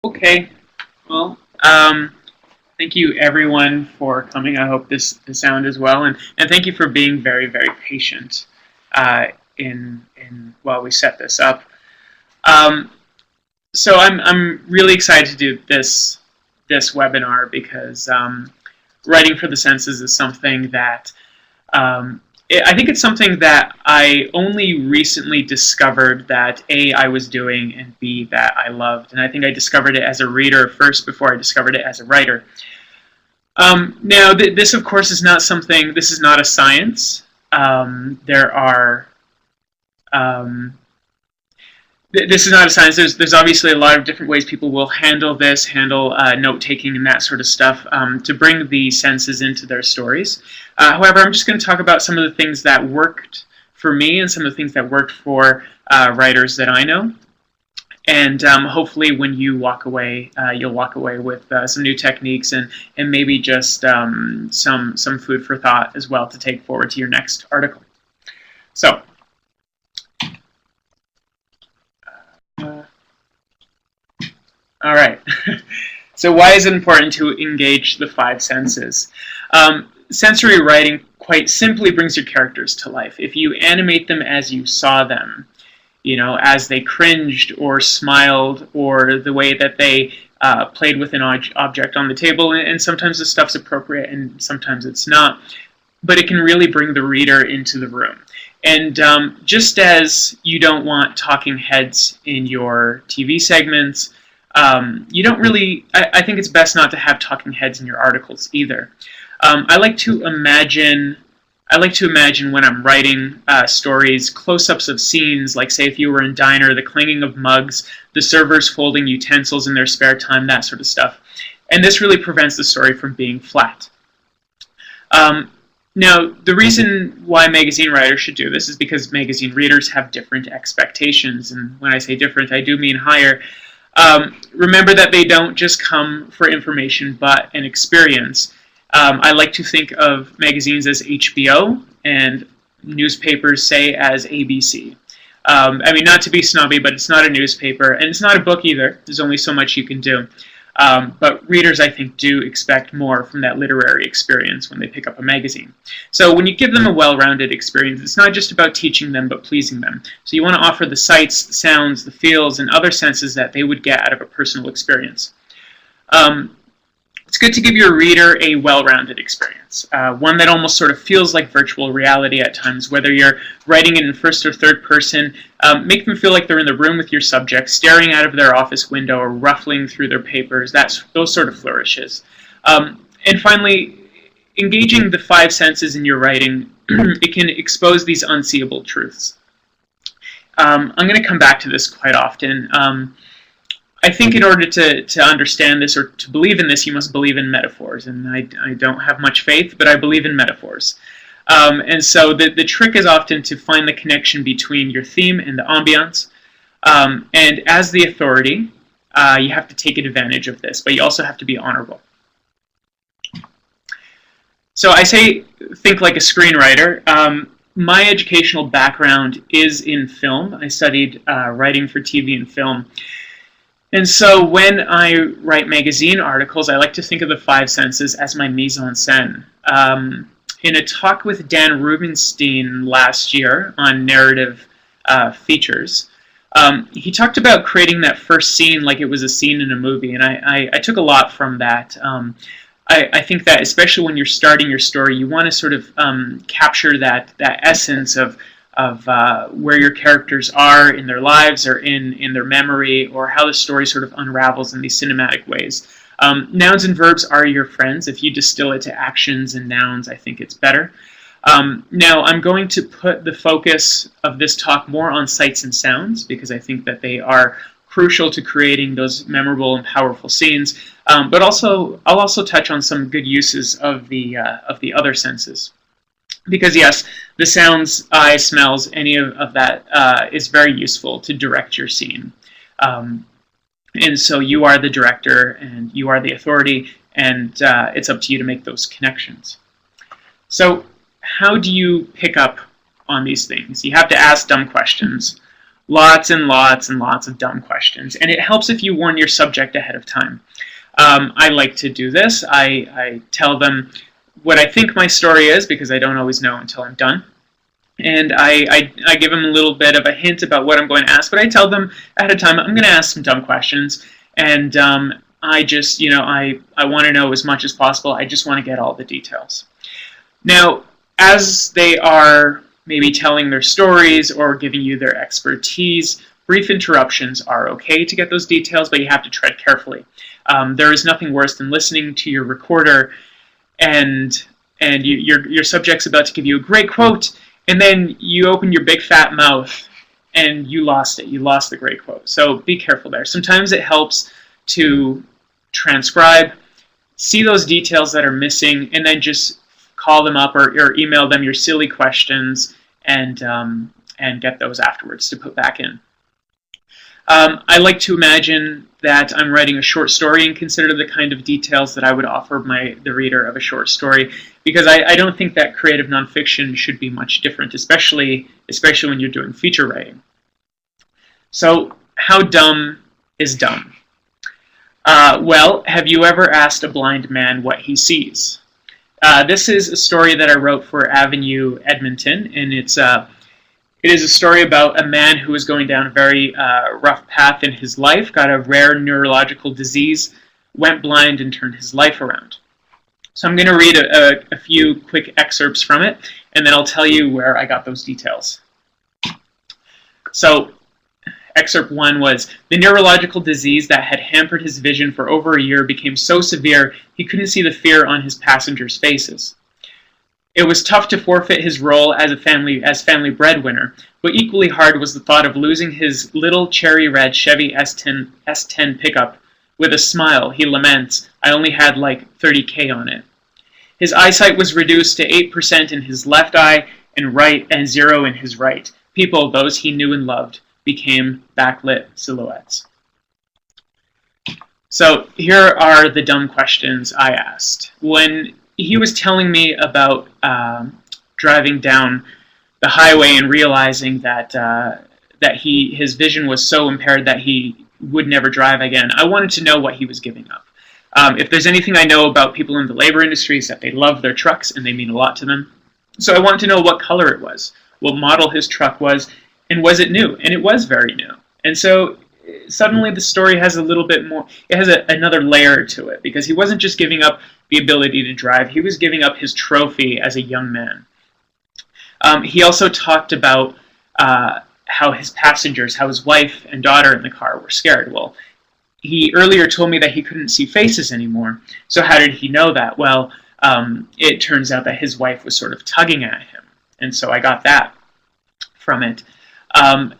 Okay, well, thank you everyone for coming. I hope the sound is well, and thank you for being very, very patient uh, in while we set this up. Um, so I'm really excited to do this webinar because writing for the senses is something that I think it's something that I only recently discovered that A, I was doing, and B, that I loved. And I think I discovered it as a reader first before I discovered it as a writer. Now, this, of course, is not something, this is not a science. There are um, this is not a science. There's obviously a lot of different ways people will handle this, handle note taking and that sort of stuff to bring the senses into their stories. However, I'm just going to talk about some of the things that worked for me and some of the things that worked for writers that I know. And hopefully, when you walk away, you'll walk away with some new techniques and maybe just some food for thought as well to take forward to your next article. So. All right. So why is it important to engage the five senses? Sensory writing quite simply brings your characters to life. If you animate them as you saw them, you know, as they cringed or smiled or the way that they played with an object on the table, and sometimes the stuff's appropriate and sometimes it's not, but it can really bring the reader into the room. And just as you don't want talking heads in your TV segments, you don't really, I think it's best not to have talking heads in your articles either. I like to imagine when I'm writing stories, close-ups of scenes, like say if you were in diner, the clanging of mugs, the servers folding utensils in their spare time, that sort of stuff. And this really prevents the story from being flat. Now, the reason why magazine writers should do this is because magazine readers have different expectations. And when I say different, I do mean higher. Remember that they don't just come for information, but an experience. I like to think of magazines as HBO and newspapers, say, as ABC. I mean, not to be snobby, but it's not a newspaper, and it's not a book either. There's only so much you can do. But readers, I think, do expect more from that literary experience when they pick up a magazine. So when you give them a well-rounded experience, it's not just about teaching them, but pleasing them. So you want to offer the sights, the sounds, the feels, and other senses that they would get out of a personal experience. It's good to give your reader a well-rounded experience, one that almost sort of feels like virtual reality at times, whether you're writing it in first or third person. Make them feel like they're in the room with your subject, staring out of their office window or ruffling through their papers, those sort of flourishes. And finally, engaging the five senses in your writing, it can expose these unseeable truths. I'm going to come back to this quite often. I think in order to understand this or to believe in this, you must believe in metaphors. And I don't have much faith, but I believe in metaphors. And so the trick is often to find the connection between your theme and the ambiance. And as the authority, you have to take advantage of this, but you also have to be honorable. So I say think like a screenwriter. My educational background is in film. I studied writing for TV and film. And so when I write magazine articles, I like to think of the five senses as my mise en scène. In a talk with Dan Rubenstein last year on narrative features, he talked about creating that first scene like it was a scene in a movie, and I took a lot from that. I think that especially when you're starting your story, you want to sort of capture that essence of where your characters are in their lives or in their memory, or how the story sort of unravels in these cinematic ways. Nouns and verbs are your friends. If you distill it to actions and nouns, I think it's better. Now, I'm going to put the focus of this talk more on sights and sounds, because I think that they are crucial to creating those memorable and powerful scenes. But also, I'll also touch on some good uses of the other senses. Because yes, the sounds, eyes, smells, any of that is very useful to direct your scene. And so you are the director and you are the authority, and it's up to you to make those connections. So how do you pick up on these things? You have to ask dumb questions. Lots and lots and lots of dumb questions. And it helps if you warn your subject ahead of time. I like to do this. I tell them what I think my story is, because I don't always know until I'm done. And I give them a little bit of a hint about what I'm going to ask, but I tell them ahead of time, I'm going to ask some dumb questions, and I just, I want to know as much as possible. I just want to get all the details. Now, as they are maybe telling their stories or giving you their expertise, brief interruptions are okay to get those details, but you have to tread carefully. There is nothing worse than listening to your recorder and your subject's about to give you a great quote, and then you open your big fat mouth and you lost it. You lost the great quote. So be careful there. Sometimes it helps to transcribe, see those details that are missing, and then just call them up or email them your silly questions and get those afterwards to put back in. I like to imagine that I'm writing a short story and consider the kind of details that I would offer the reader of a short story, because I don't think that creative nonfiction should be much different, especially when you're doing feature writing. So, how dumb is dumb? Well, have you ever asked a blind man what he sees? This is a story that I wrote for Avenue Edmonton, and it is a story about a man who was going down a very rough path in his life, got a rare neurological disease, went blind, and turned his life around. So I'm going to read a few quick excerpts from it, and then I'll tell you where I got those details. So, excerpt 1 was, the neurological disease that had hampered his vision for over a year became so severe he couldn't see the fear on his passengers' faces. It was tough to forfeit his role as family breadwinner, but equally hard was the thought of losing his little cherry red Chevy S10 pickup. With a smile, he laments, I only had like 30K on it. His eyesight was reduced to 8% in his left eye and 0 in his right. People, those he knew and loved, became backlit silhouettes. So here are the dumb questions I asked. When he was telling me about driving down the highway and realizing that his vision was so impaired that he would never drive again, I wanted to know what he was giving up. If there's anything I know about people in the labor industry, is that they love their trucks and they mean a lot to them. So I wanted to know what color it was, what model his truck was, and was it new? And it was very new. And so suddenly the story has a little bit more, it has another layer to it, because he wasn't just giving up the ability to drive, he was giving up his trophy as a young man. He also talked about how his passengers, how his wife and daughter in the car were scared. Well, he earlier told me that he couldn't see faces anymore. So how did he know that? Well, it turns out that his wife was sort of tugging at him. And so I got that from it. And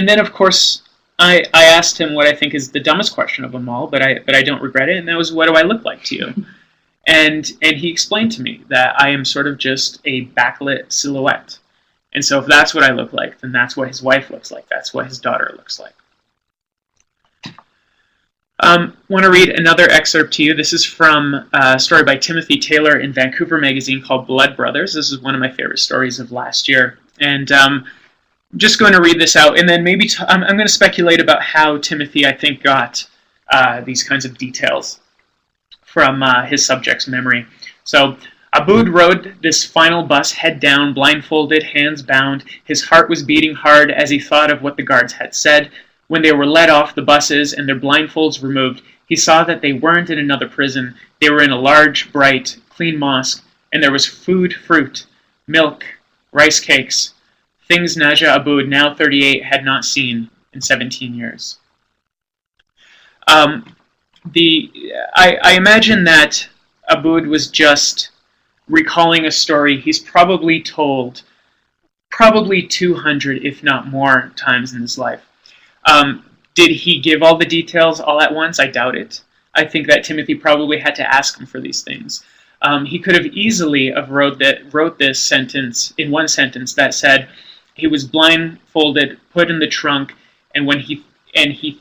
then, of course, I asked him what I think is the dumbest question of them all, but I don't regret it, and that was, what do I look like to you? And he explained to me that I am sort of just a backlit silhouette. And so if that's what I look like, then that's what his wife looks like. That's what his daughter looks like. Want to read another excerpt to you. This is from a story by Timothy Taylor in Vancouver magazine called Blood Brothers. This is one of my favorite stories of last year. And I'm just going to read this out, and then maybe I'm going to speculate about how Timothy, I think, got these kinds of details from his subject's memory. So, Abood rode this final bus head down, blindfolded, hands bound. His heart was beating hard as he thought of what the guards had said. When they were led off the buses and their blindfolds removed, he saw that they weren't in another prison. They were in a large, bright, clean mosque, and there was food, fruit, milk, rice cakes, things Naja Abood, now 38, had not seen in 17 years. I imagine that Abood was just recalling a story he's probably told 200, if not more, times in his life. Did he give all the details all at once? I doubt it. I think that Timothy probably had to ask him for these things. He could have easily wrote this sentence in one sentence that said he was blindfolded, put in the trunk, and he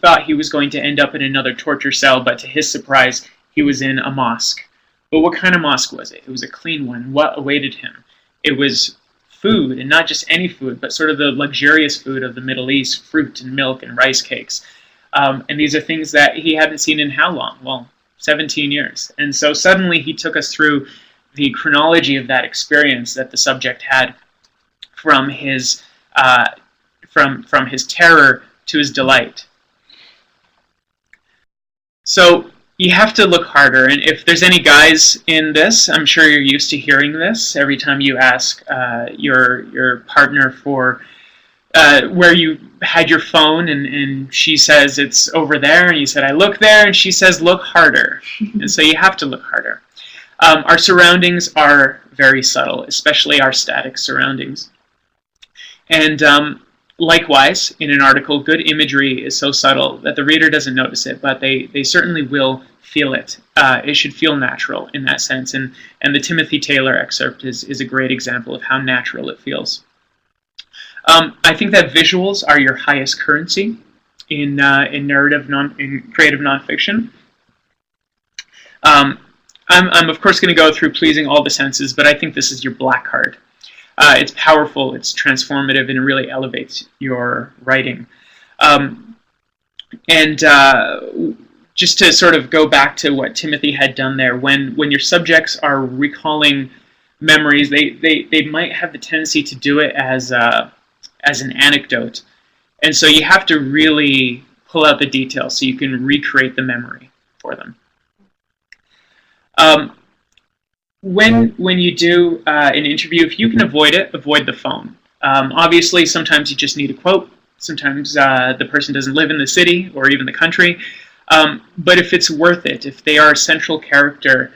thought he was going to end up in another torture cell, but to his surprise, he was in a mosque. But what kind of mosque was it? It was a clean one. What awaited him? It was food, and not just any food, but sort of the luxurious food of the Middle East, fruit and milk and rice cakes. And these are things that he hadn't seen in how long? Well, 17 years. And so suddenly he took us through the chronology of that experience that the subject had, from his from his terror to his delight. So you have to look harder, and if there's any guys in this, I'm sure you're used to hearing this every time you ask your partner for where you had your phone, and she says it's over there, and you said I look there, and she says look harder. And so you have to look harder. Our surroundings are very subtle, especially our static surroundings. And likewise, in an article, good imagery is so subtle that the reader doesn't notice it, but they certainly will feel it. It should feel natural in that sense, and the Timothy Taylor excerpt is a great example of how natural it feels. I think that visuals are your highest currency in creative nonfiction. I'm of course going to go through pleasing all the senses, but I think this is your black card. It's powerful, it's transformative, and it really elevates your writing. Just to sort of go back to what Timothy had done there, when your subjects are recalling memories, they might have the tendency to do it as an anecdote. And so you have to really pull out the details so you can recreate the memory for them. When you do an interview, if you can avoid it, avoid the phone. Obviously, sometimes you just need a quote. Sometimes the person doesn't live in the city or even the country. But if it's worth it, if they are a central character,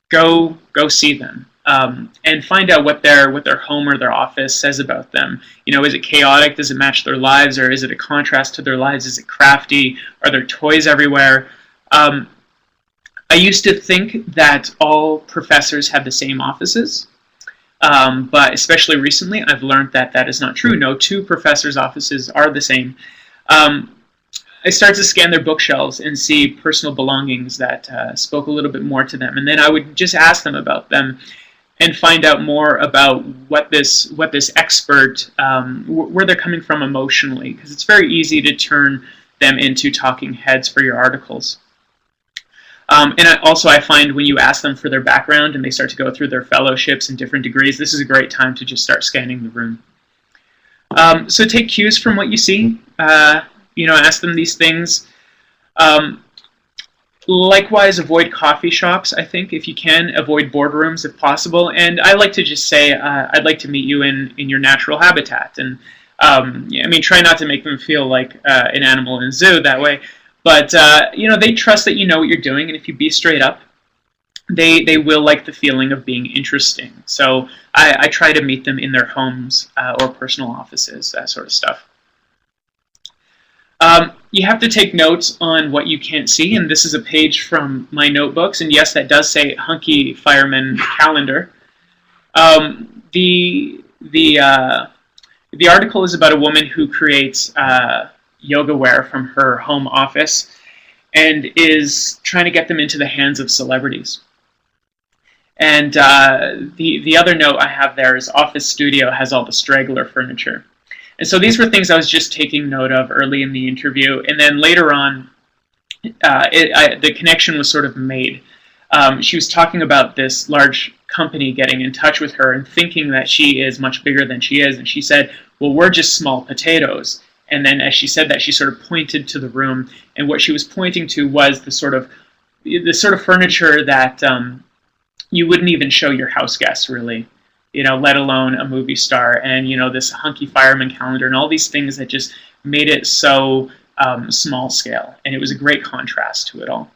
go see them. And find out what their home or their office says about them. You know, is it chaotic? Does it match their lives? Or is it a contrast to their lives? Is it crafty? Are there toys everywhere? I used to think that all professors have the same offices, but especially recently I've learned that that is not true. No two professors' offices are the same. I started to scan their bookshelves and see personal belongings that spoke a little bit more to them, and then I would just ask them about them and find out more about what this expert, where they're coming from emotionally, because it's very easy to turn them into talking heads for your articles. And I find when you ask them for their background and they start to go through their fellowships and different degrees, this is a great time to just start scanning the room. So take cues from what you see. Ask them these things. Likewise, avoid coffee shops, I think, if you can. Avoid boardrooms if possible. And I like to just say, I'd like to meet you in your natural habitat. And try not to make them feel like an animal in a zoo that way. But, they trust that you know what you're doing, and if you be straight up, they will like the feeling of being interesting. So I try to meet them in their homes or personal offices, that sort of stuff. You have to take notes on what you can't see, and this is a page from my notebooks, and yes, that does say Hunky Fireman Calendar. The article is about a woman who creates yoga wear from her home office and is trying to get them into the hands of celebrities. And the other note I have there is office studio has all the straggler furniture. And so these were things I was just taking note of early in the interview, and then later on the connection was sort of made. She was talking about this large company getting in touch with her and thinking that she is much bigger than she is, and she said, well, we're just small potatoes. And then as she said that, she sort of pointed to the room, and what she was pointing to was the sort of furniture that you wouldn't even show your house guests, really, let alone a movie star, and this Hunky Fireman calendar and all these things that just made it so small scale, and it was a great contrast to it all.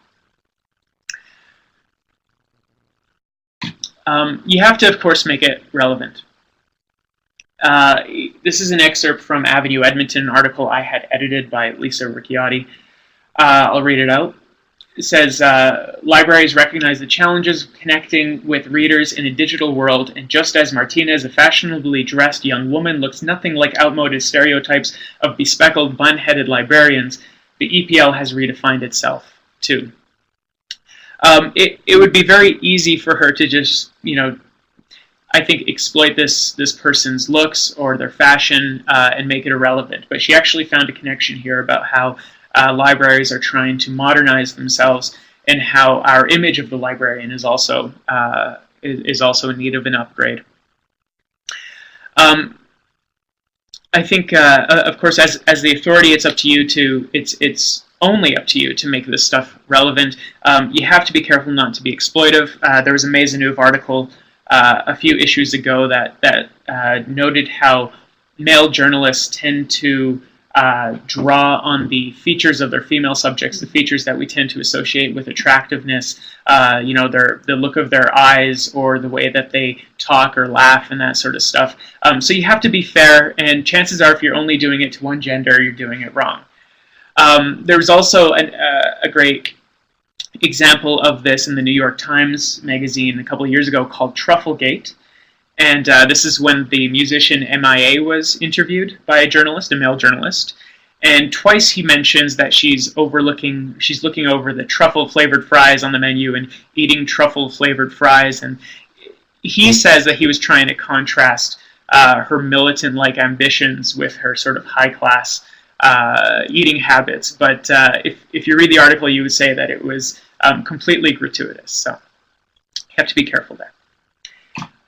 You have to, of course, make it relevant. This is an excerpt from Avenue Edmonton, an article I had edited by Lisa Ricciardi. I'll read it out. It says, libraries recognize the challenges of connecting with readers in a digital world, and just as Martinez, a fashionably dressed young woman, looks nothing like outmoded stereotypes of bespectacled, bun-headed librarians, the EPL has redefined itself, too. It would be very easy for her to just, I think, exploit this person's looks or their fashion and make it irrelevant. But she actually found a connection here about how libraries are trying to modernize themselves, and how our image of the librarian is also in need of an upgrade. I think, of course, as the authority, it's up to you to it's only up to you to make this stuff relevant. You have to be careful not to be exploitive. There was a Maisonneuve article a few issues ago that noted how male journalists tend to draw on the features of their female subjects, the features that we tend to associate with attractiveness, the look of their eyes or the way that they talk or laugh and that sort of stuff. So you have to be fair, and chances are if you're only doing it to one gender, you're doing it wrong. There was also a great example of this in the New York Times magazine a couple of years ago called Trufflegate. And this is when the musician MIA was interviewed by a journalist, a male journalist. And twice he mentions that she's looking over the truffle-flavored fries on the menu and eating truffle-flavored fries. And he says that he was trying to contrast her militant-like ambitions with her sort of high-class eating habits. But if you read the article, you would say that it was completely gratuitous. So you have to be careful there.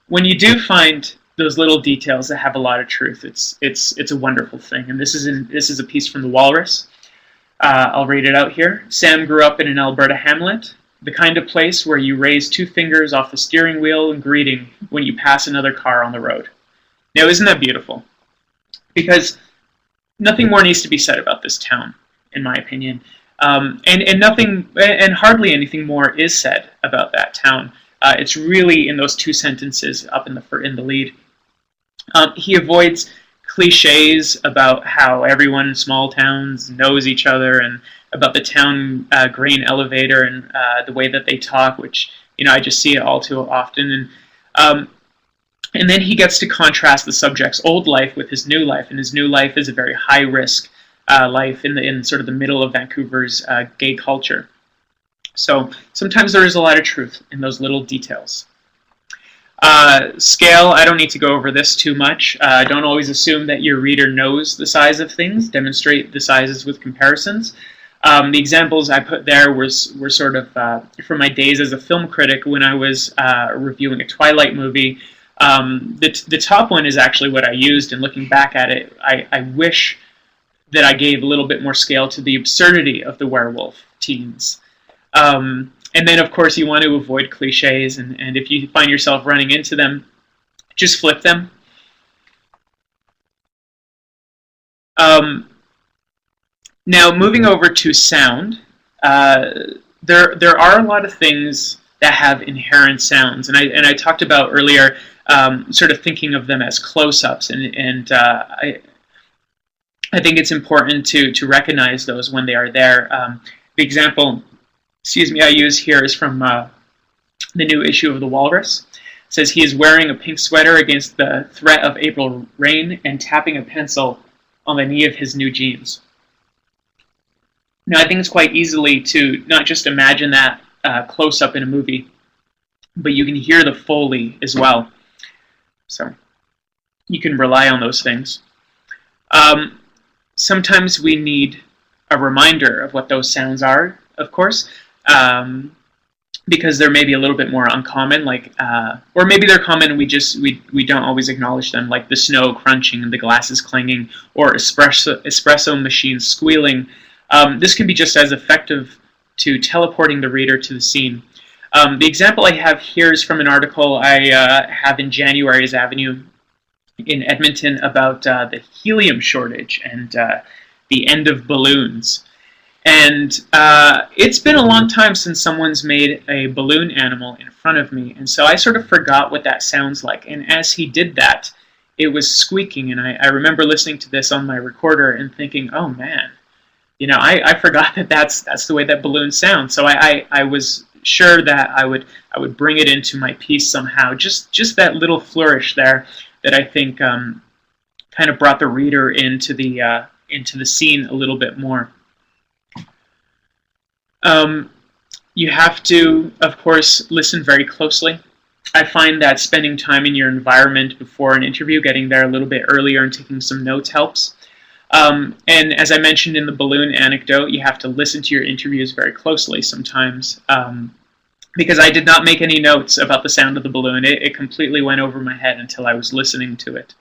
When you do find those little details that have a lot of truth, it's a wonderful thing. And this is a piece from The Walrus. I'll read it out here. Sam grew up in an Alberta hamlet, the kind of place where you raise two fingers off the steering wheel in greeting when you pass another car on the road. Now, isn't that beautiful? Because nothing more needs to be said about this town, in my opinion, and hardly anything more is said about that town. It's really in those two sentences up in the lead. He avoids cliches about how everyone in small towns knows each other, and about the town grain elevator and the way that they talk, which I just see it all too often. And then he gets to contrast the subject's old life with his new life, and his new life is a very high risk life in sort of the middle of Vancouver's gay culture. So sometimes there is a lot of truth in those little details. Scale, I don't need to go over this too much. Don't always assume that your reader knows the size of things. Demonstrate the sizes with comparisons. The examples I put there were sort of from my days as a film critic when I was reviewing a Twilight movie. The top one is actually what I used, and looking back at it, I wish that I gave a little bit more scale to the absurdity of the werewolf teens. And then, of course, you want to avoid cliches, and if you find yourself running into them, just flip them. Now, moving over to sound, there are a lot of things that have inherent sounds, and I talked about earlier sort of thinking of them as close-ups, and I think it's important to recognize those when they are there. The example I use here is from the new issue of The Walrus. It says he is wearing a pink sweater against the threat of April rain and tapping a pencil on the knee of his new jeans. Now, I think it's quite easily to not just imagine that close up in a movie, but you can hear the Foley as well. So you can rely on those things. Sometimes we need a reminder of what those sounds are, of course. Because they're maybe a little bit more uncommon, or maybe they're common and we don't always acknowledge them, like the snow crunching and the glasses clanging, or espresso machines squealing. This can be just as effective to teleporting the reader to the scene. The example I have here is from an article I have in January's Avenue in Edmonton about the helium shortage and the end of balloons. And it's been a long time since someone's made a balloon animal in front of me, and so I sort of forgot what that sounds like. And as he did that, it was squeaking, and I remember listening to this on my recorder and thinking, oh man, I forgot that that's the way that balloons sound. So I was sure that I would bring it into my piece somehow. Just that little flourish there that I think kind of brought the reader into the scene a little bit more. You have to, of course, listen very closely. I find that spending time in your environment before an interview, getting there a little bit earlier and taking some notes helps. And as I mentioned in the balloon anecdote, you have to listen to your interviews very closely sometimes, because I did not make any notes about the sound of the balloon. It completely went over my head until I was listening to it.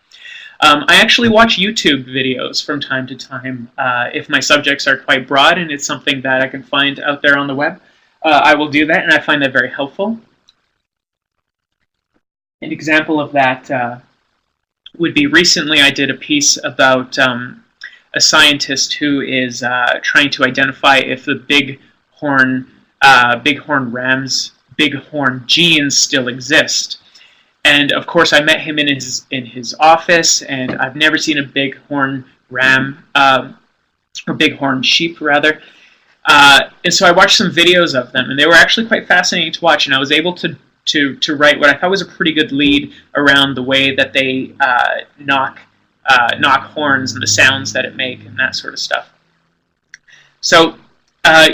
I actually watch YouTube videos from time to time if my subjects are quite broad and it's something that I can find out there on the web. I will do that, and I find that very helpful. An example of that would be recently I did a piece about a scientist who is trying to identify if the bighorn genes still exist. And of course, I met him in his office, and I've never seen a bighorn ram or bighorn sheep rather. And so I watched some videos of them, and they were actually quite fascinating to watch. And I was able to write what I thought was a pretty good lead around the way that they knock horns and the sounds that it make and that sort of stuff. So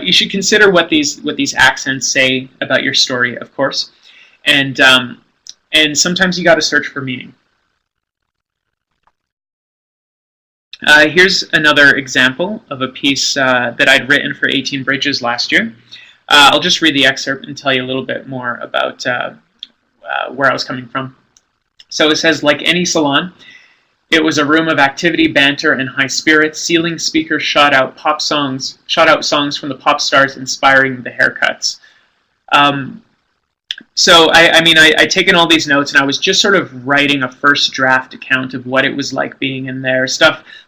you should consider what these accents say about your story, of course, and sometimes you got to search for meaning. Here's another example of a piece that I'd written for 18 Bridges last year. I'll just read the excerpt and tell you a little bit more about where I was coming from. So it says, like any salon, it was a room of activity, banter, and high spirits. Ceiling speakers shot out songs from the pop stars, inspiring the haircuts. So I'd taken all these notes, and I was just sort of writing a first draft account of what it was like being in there.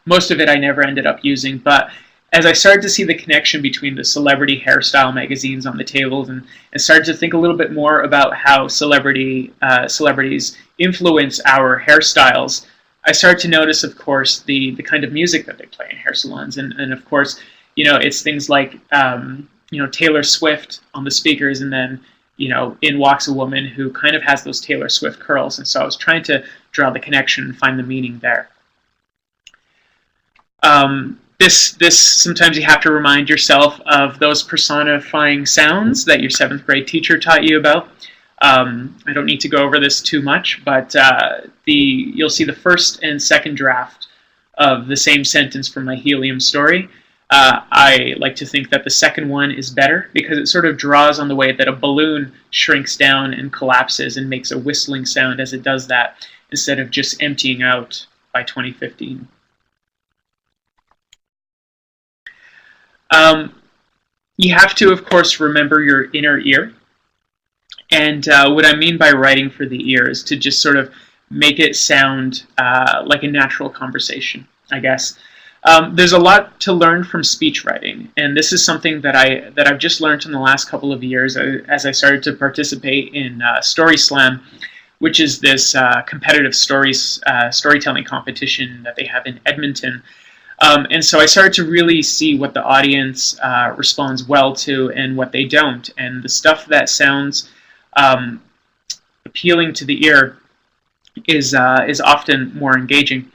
Most of it I never ended up using, but as I started to see the connection between the celebrity hairstyle magazines on the tables and started to think a little bit more about how celebrities influence our hairstyles, I started to notice, of course, the kind of music that they play in hair salons. And of course, it's things like, Taylor Swift on the speakers, and then, in walks a woman who kind of has those Taylor Swift curls. And so I was trying to draw the connection and find the meaning there. This sometimes you have to remind yourself of those personifying sounds that your 7th grade teacher taught you about. I don't need to go over this too much, but you'll see the first and second draft of the same sentence from my helium story. I like to think that the second one is better because it sort of draws on the way that a balloon shrinks down and collapses and makes a whistling sound as it does that, instead of just emptying out by 2015. You have to, of course, remember your inner ear. And what I mean by writing for the ear is to just sort of make it sound like a natural conversation, I guess. There's a lot to learn from speech writing, and this is something that I've just learned in the last couple of years as I started to participate in Story Slam, which is this competitive storytelling competition that they have in Edmonton. And so I started to really see what the audience responds well to and what they don't. And the stuff that sounds appealing to the ear is often more engaging.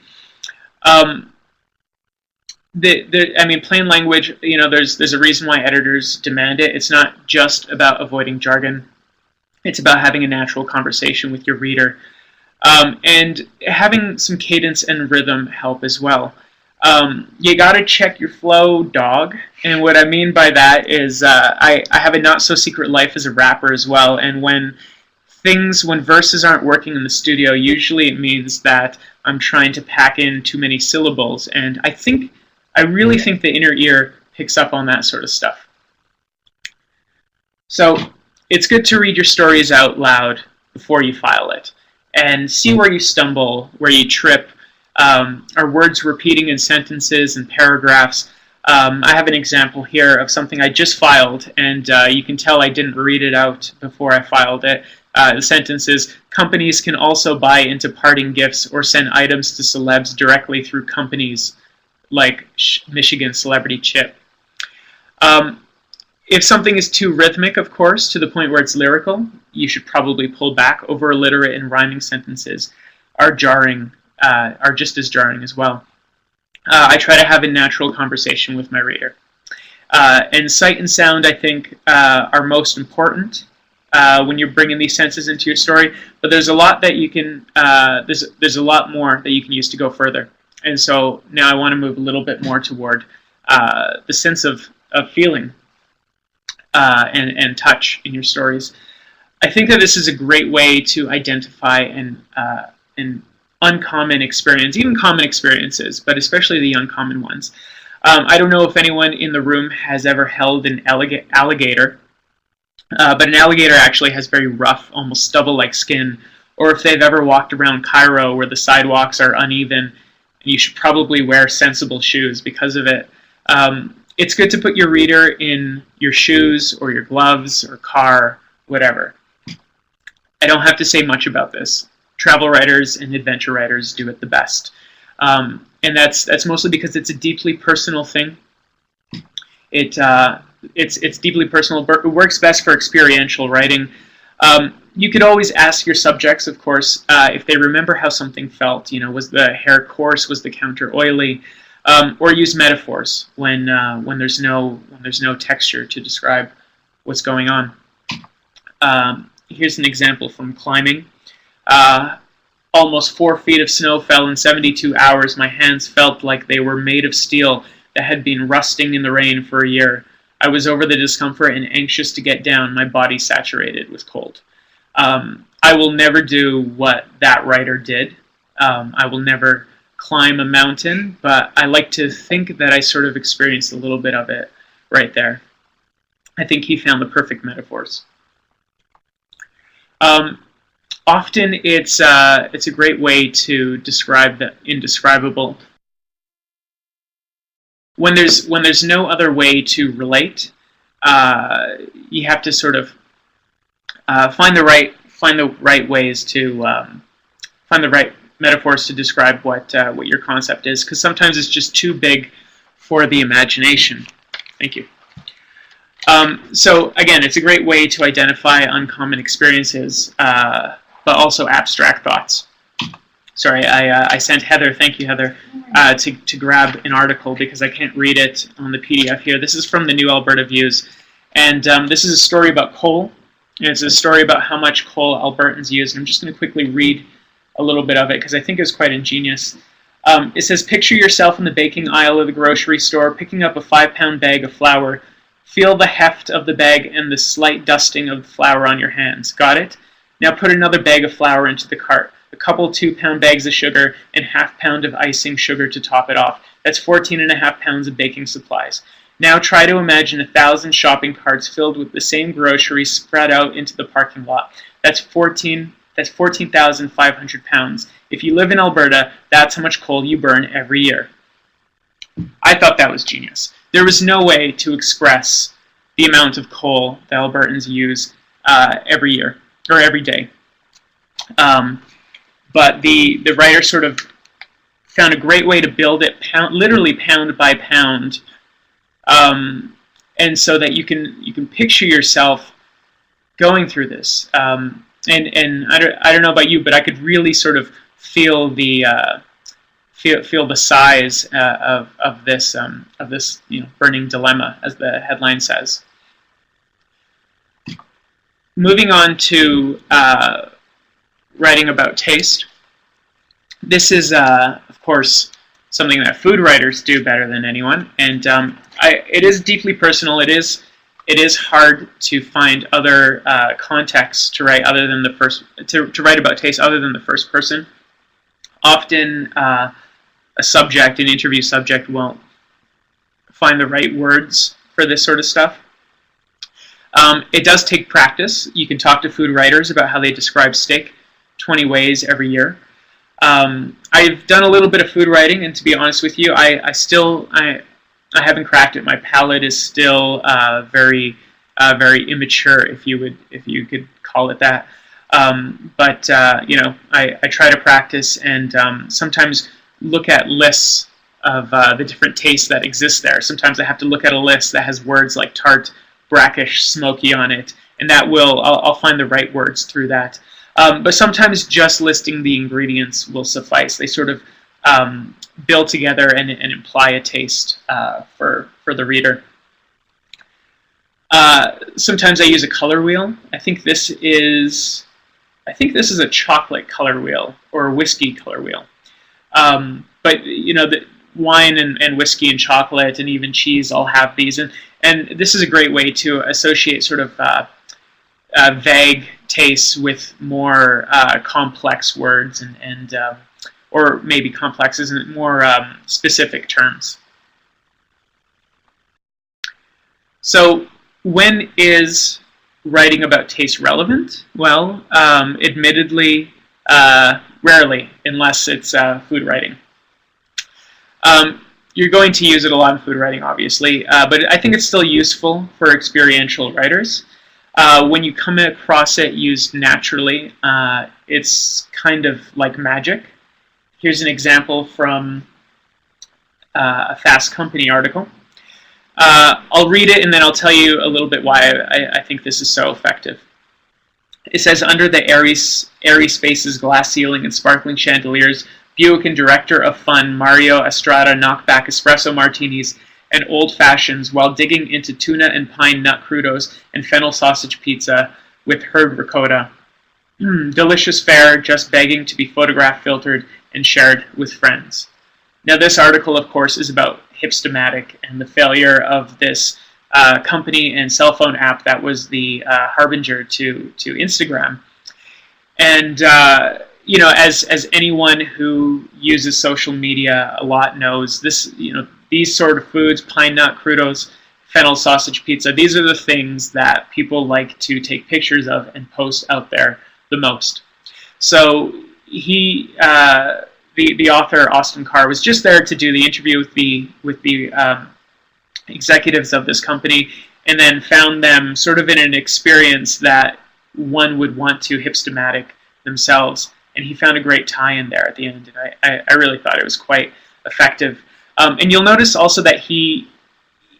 Plain language, there's a reason why editors demand it. It's not just about avoiding jargon. It's about having a natural conversation with your reader. And having some cadence and rhythm help as well. You gotta check your flow, dog. And what I mean by that is I have a not-so-secret life as a rapper as well, and when verses aren't working in the studio, usually it means that I'm trying to pack in too many syllables, and I really think the inner ear picks up on that sort of stuff. So it's good to read your stories out loud before you file it, and see where you stumble, where you trip. Are words repeating in sentences and paragraphs? I have an example here of something I just filed, and you can tell I didn't read it out before I filed it. The sentence is, companies can also buy into parting gifts or send items to celebs directly through companies like Michigan Celebrity Chip. If something is too rhythmic, of course, to the point where it's lyrical, you should probably pull back. Over illiterate and rhyming sentences are just as jarring as well. I try to have a natural conversation with my reader. And sight and sound, I think, are most important. when you're bringing these senses into your story. But there's a lot that you can there's a lot more that you can use to go further. And so now I want to move a little bit more toward the sense of feeling and touch in your stories. I think that this is a great way to identify an uncommon experience, even common experiences, but especially the uncommon ones. I don't know if anyone in the room has ever held an alligator, but an alligator actually has very rough, almost stubble-like skin, or if they've ever walked around Cairo where the sidewalks are uneven, you should probably wear sensible shoes because of it. It's good to put your reader in your shoes or your gloves or car, whatever. I don't have to say much about this. Travel writers and adventure writers do it the best. And that's mostly because it's a deeply personal thing. It's deeply personal. It works best for experiential writing. You could always ask your subjects, of course, if they remember how something felt. You know, was the hair coarse? Was the counter oily? Or use metaphors when there's no texture to describe what's going on. Here's an example from climbing. Almost 4 feet of snow fell in 72 hours. My hands felt like they were made of steel that had been rusting in the rain for a year. I was over the discomfort and anxious to get down, my body saturated with cold. I will never do what that writer did. I will never climb a mountain, but I like to think that I sort of experienced a little bit of it right there. I think he found the perfect metaphors. Often it's a great way to describe the indescribable. When there's no other way to relate, you have to sort of find the right ways to find the right metaphors to describe what your concept is, because sometimes it's just too big for the imagination. Thank you. So again, it's a great way to identify uncommon experiences, but also abstract thoughts. Sorry, I sent Heather, thank you Heather, to grab an article because I can't read it on the PDF here. This is from the New Alberta Views, and this is a story about coal. And it's a story about how much coal Albertans use, and I'm just going to quickly read a little bit of it because I think it's quite ingenious. It says, picture yourself in the baking aisle of the grocery store, picking up a 5-pound bag of flour. Feel the heft of the bag and the slight dusting of the flour on your hands. Got it? Now put another bag of flour into the cart. A couple 2-pound bags of sugar and ½ pound of icing sugar to top it off. That's 14.5 pounds of baking supplies. Now try to imagine 1,000 shopping carts filled with the same groceries spread out into the parking lot. That's 14,500 pounds. If you live in Alberta, that's how much coal you burn every year. I thought that was genius. There was no way to express the amount of coal that Albertans use every year, or every day. But the writer sort of found a great way to build it, literally pound by pound, and so that you can picture yourself going through this. And I don't know about you, but I could really sort of feel the size of this burning dilemma, as the headline says. Moving on to writing about taste. This is, of course, something that food writers do better than anyone, and it is deeply personal. It is hard to find other contexts to write other than the first to write about taste other than the first person. Often, an interview subject, won't find the right words for this sort of stuff. It does take practice. You can talk to food writers about how they describe steak 20 ways every year. I've done a little bit of food writing, and to be honest with you, I haven't cracked it. My palate is still very immature, if you could call it that. But I try to practice and sometimes look at lists of the different tastes that exist there. Sometimes I have to look at a list that has words like tart, brackish, smoky on it, and I'll find the right words through that. But sometimes just listing the ingredients will suffice. They sort of build together and imply a taste for the reader. Sometimes I use a color wheel. I think this is a chocolate color wheel or a whiskey color wheel. But you know, the wine and whiskey and chocolate and even cheese all have these, and this is a great way to associate sort of vague tastes with more complex words and or maybe complex isn't more specific terms. So when is writing about taste relevant? Well, admittedly, rarely, unless it's food writing. You're going to use it a lot in food writing, obviously, but I think it's still useful for experiential writers. When you come across it used naturally, it's kind of like magic. Here's an example from a Fast Company article. I'll read it and then I'll tell you a little bit why I think this is so effective. It says, under the airy spaces, glass ceiling, and sparkling chandeliers, Buick and director of fun Mario Estrada knock back espresso martinis and old fashions while digging into tuna and pine nut crudos and fennel sausage pizza with herb ricotta. Delicious fare, just begging to be photograph filtered and shared with friends. Now, this article, of course, is about Hipstamatic and the failure of this company and cell phone app that was the harbinger to Instagram. And you know, as anyone who uses social media a lot knows, this, you know, these sort of foods, pine nut crudos, fennel sausage pizza, these are the things that people like to take pictures of and post out there the most. So he, the author Austin Carr, was just there to do the interview with the executives of this company, and then found them sort of in an experience that one would want to Hipstamatic themselves. And he found a great tie-in there at the end, and I really thought it was quite effective. And you'll notice also that he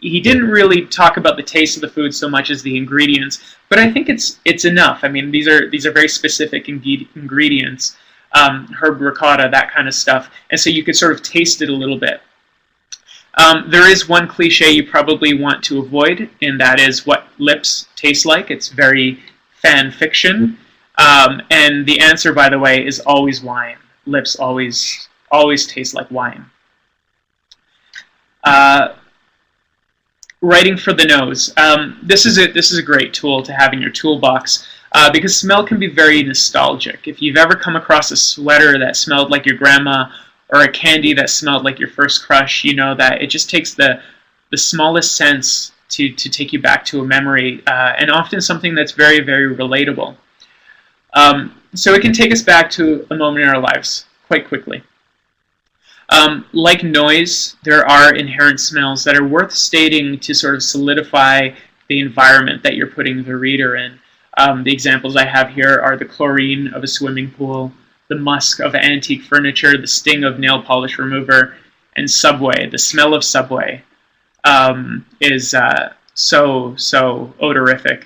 didn't really talk about the taste of the food so much as the ingredients, but I think it's enough. I mean, these are very specific ingredients, herb ricotta, that kind of stuff, and so you could sort of taste it a little bit. There is one cliche you probably want to avoid, and that is what lips taste like. It's very fan fiction. And the answer, by the way, is always wine. Lips always taste like wine. Writing for the nose. This is a great tool to have in your toolbox because smell can be very nostalgic. If you've ever come across a sweater that smelled like your grandma or a candy that smelled like your first crush, you know that it just takes the smallest sense to take you back to a memory, and often something that's very, very relatable. So it can take us back to a moment in our lives quite quickly. Like noise, there are inherent smells that are worth stating to sort of solidify the environment that you're putting the reader in. The examples I have here are the chlorine of a swimming pool, the musk of antique furniture, the sting of nail polish remover, and Subway. The smell of Subway is so odorific.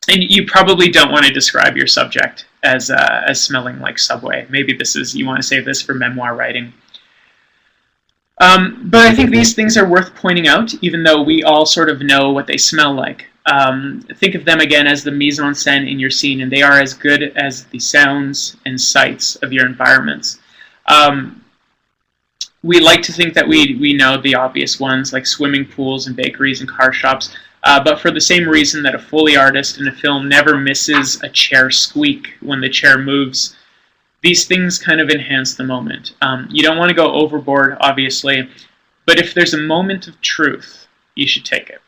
And you probably don't want to describe your subject as smelling like Subway. Maybe you want to save this for memoir writing. But I think these things are worth pointing out, even though we all sort of know what they smell like. Think of them again as the mise en scène in your scene, and they are as good as the sounds and sights of your environments. We like to think that we know the obvious ones, like swimming pools and bakeries and car shops, but for the same reason that a Foley artist in a film never misses a chair squeak when the chair moves, these things kind of enhance the moment. You don't want to go overboard, obviously, but if there's a moment of truth, you should take it.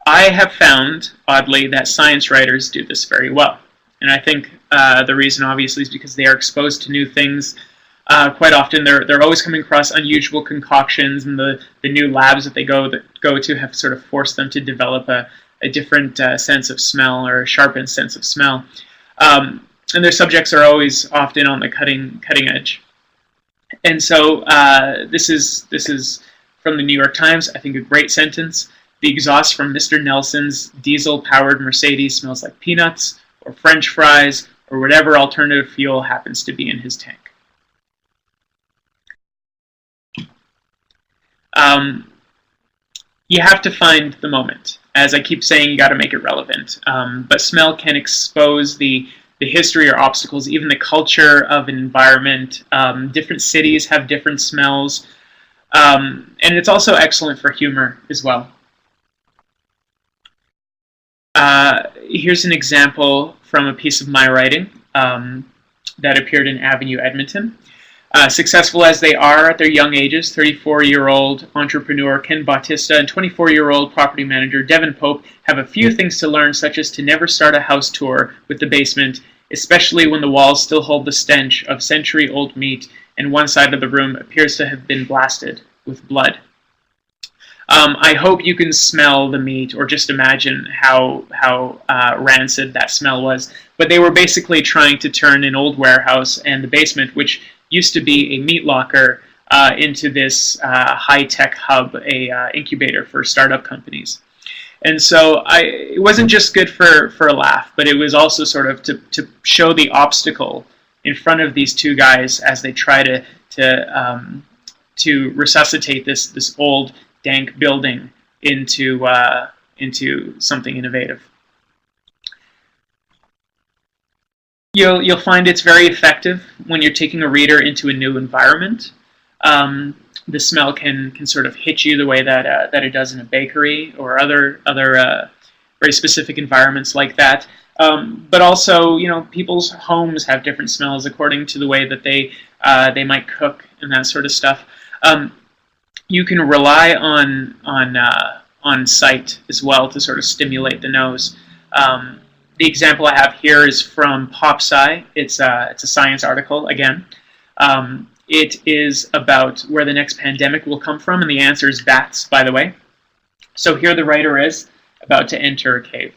I have found, oddly, that science writers do this very well. And I think the reason, obviously, is because they are exposed to new things. Quite often, they're always coming across unusual concoctions, and the new labs that they go to have sort of forced them to develop a different sense of smell, or a sharpened sense of smell. And their subjects are always often on the cutting edge. And so this is from the New York Times. I think a great sentence. The exhaust from Mr. Nelson's diesel-powered Mercedes smells like peanuts, or French fries, or whatever alternative fuel happens to be in his tank. you have to find the moment. As I keep saying, you got to make it relevant. But smell can expose the history or obstacles, even the culture of an environment. Different cities have different smells. And it's also excellent for humor as well. Here's an example from a piece of my writing that appeared in Avenue, Edmonton. Successful as they are at their young ages, 34-year-old entrepreneur Ken Bautista and 24-year-old property manager Devin Pope have a few things to learn, such as to never start a house tour with the basement, especially when the walls still hold the stench of century-old meat and one side of the room appears to have been blasted with blood. I hope you can smell the meat, or just imagine how rancid that smell was. But they were basically trying to turn an old warehouse and the basement, which used to be a meat locker, into this high-tech hub, a incubator for startup companies. And so it wasn't just good for a laugh, but it was also sort of to show the obstacle in front of these two guys as they try to resuscitate this old dank building into something innovative. You'll find it's very effective when you're taking a reader into a new environment. The smell can sort of hit you the way that it does in a bakery or other very specific environments like that. But also, people's homes have different smells according to the way that they might cook and that sort of stuff. You can rely on sight as well to sort of stimulate the nose. The example I have here is from PopSci. It's a science article again. It is about where the next pandemic will come from, and the answer is bats, by the way. So here the writer is about to enter a cave.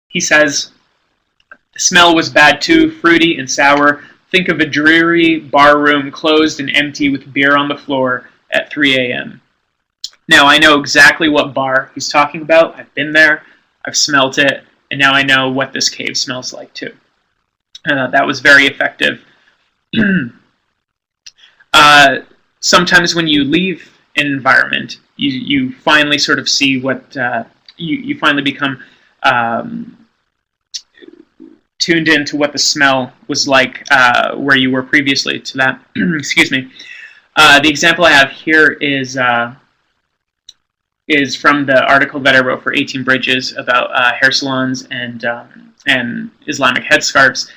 He says, "The smell was bad too, fruity and sour. Think of a dreary bar room closed and empty with beer on the floor at 3 a.m. Now, I know exactly what bar he's talking about. I've been there, I've smelt it, and now I know what this cave smells like too." That was very effective. Sometimes when you leave an environment, you finally sort of see what, you finally become tuned into what the smell was like where you were previously to that. Excuse me. The example I have here is from the article that I wrote for 18 Bridges about hair salons and Islamic headscarves.